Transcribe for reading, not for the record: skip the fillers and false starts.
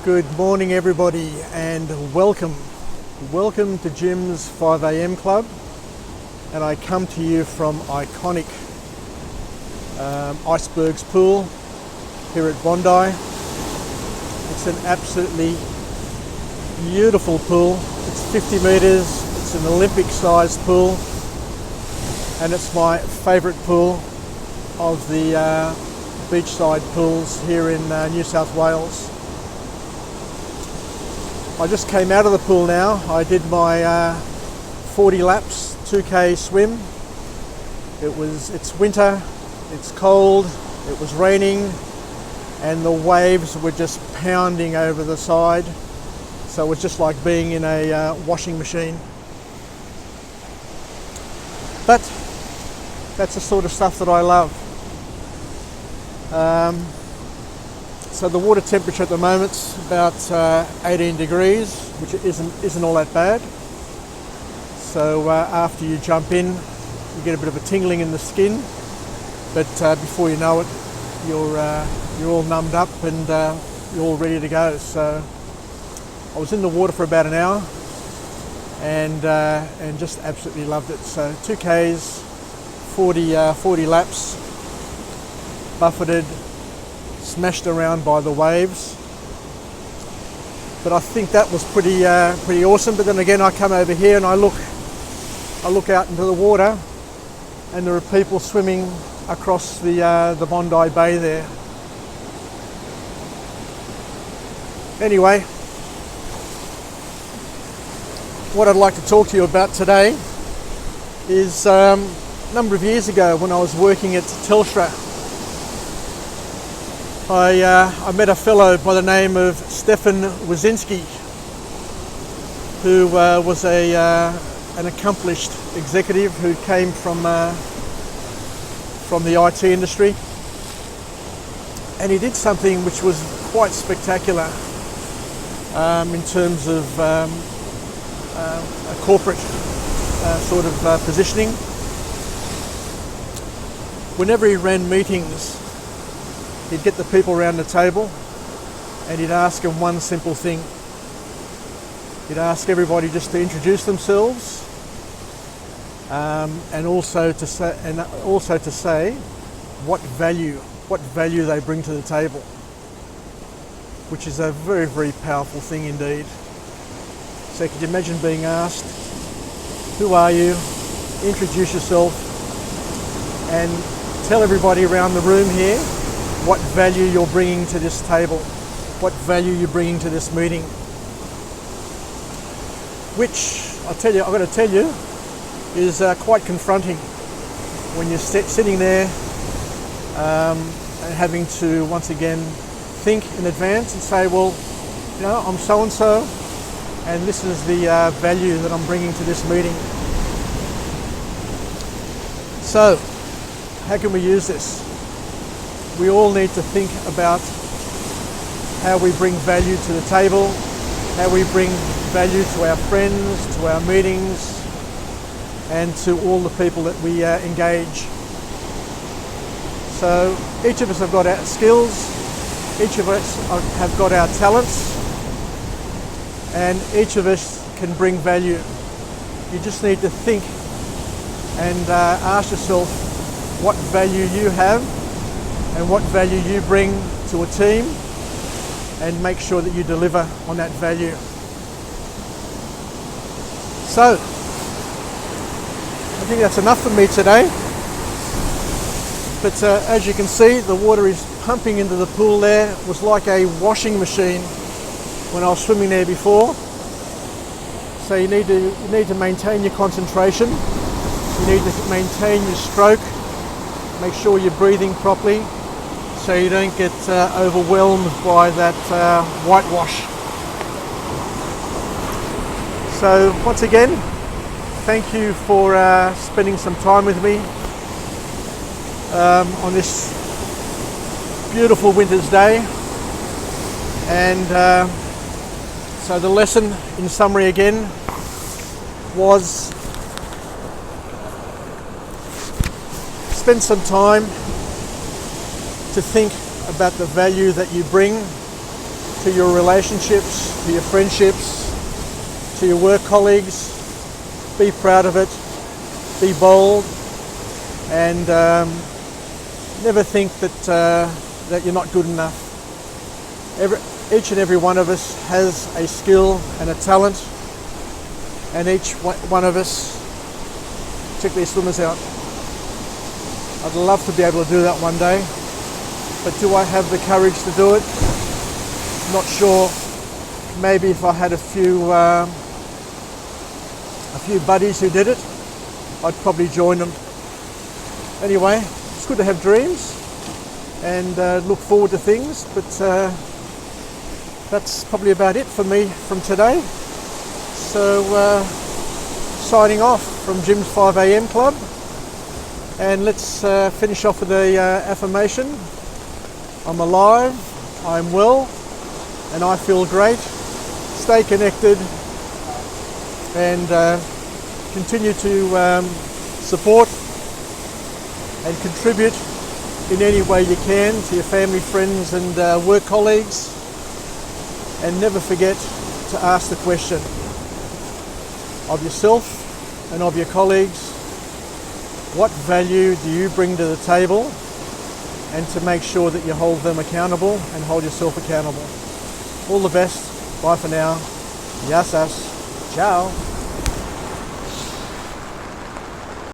Good morning everybody and welcome to Jim's 5 a.m. Club, and I come to you from iconic Icebergs Pool here at Bondi. It's an absolutely beautiful pool. It's 50 metres, it's an Olympic sized pool, and it's my favourite pool of the beachside pools here in New South Wales. I just came out of the pool now. I did my 40 laps, 2K swim. It's winter, it's cold, it was raining, and the waves were just pounding over the side. So it was just like being in a washing machine. But that's the sort of stuff that I love. So the water temperature at the moment's about 18 degrees, which isn't all that bad. So after you jump in, you get a bit of a tingling in the skin, but before you know it, you're all numbed up and you're all ready to go. So I was in the water for about an hour and just absolutely loved it. So 2Ks, 40 laps, buffeted, smashed around by the waves, but I think that was pretty awesome. But then again, I come over here and I look out into the water, and there are people swimming across the Bondi Bay there. Anyway, what I'd like to talk to you about today is a number of years ago when I was working at Telstra. I met a fellow by the name of Stefan Wazinkscy, who was an accomplished executive who came from the IT industry, and he did something which was quite spectacular in terms of a corporate sort of positioning. Whenever he ran meetings, he'd get the people around the table and he'd ask them one simple thing. He'd ask everybody just to introduce themselves, and also to say what value they bring to the table, which is a very, very powerful thing indeed. So could you imagine being asked, who are you? Introduce yourself and tell everybody around the room here what value you're bringing to this table, what value you're bringing to this meeting. Which, I've got to tell you, is quite confronting when you're sitting there and having to once again think in advance and say, well, you know, I'm so-and-so, and this is the value that I'm bringing to this meeting. So, how can we use this? We all need to think about how we bring value to the table, how we bring value to our friends, to our meetings, and to all the people that we engage. So each of us have got our skills, each of us have got our talents, and each of us can bring value. You just need to think and ask yourself what value you have and what value you bring to a team, and make sure that you deliver on that value. So, I think that's enough for me today. But as you can see, the water is pumping into the pool there. It was like a washing machine when I was swimming there before. So you need to maintain your concentration. You need to maintain your stroke. Make sure you're breathing properly, so you don't get overwhelmed by that whitewash. So once again, thank you for spending some time with me on this beautiful winter's day. And so the lesson, in summary again, was spend some time to think about the value that you bring to your relationships, to your friendships, to your work colleagues. Be proud of it, be bold, and never think that you're not good enough. Each and every one of us has a skill and a talent, and each one of us, particularly swimmers out, I'd love to be able to do that one day, but do I have the courage to do it? Not sure. Maybe if I had a few buddies who did it, I'd probably join them. Anyway, it's good to have dreams and look forward to things, but that's probably about it for me from today. So signing off from Jim's 5 a.m. Club, and let's finish off with the affirmation. I'm alive, I'm well, and I feel great. Stay connected and continue to support and contribute in any way you can to your family, friends and work colleagues. And never forget to ask the question of yourself and of your colleagues, what value do you bring to the table, and to make sure that you hold them accountable and hold yourself accountable. All the best. Bye for now. Yasas. Ciao.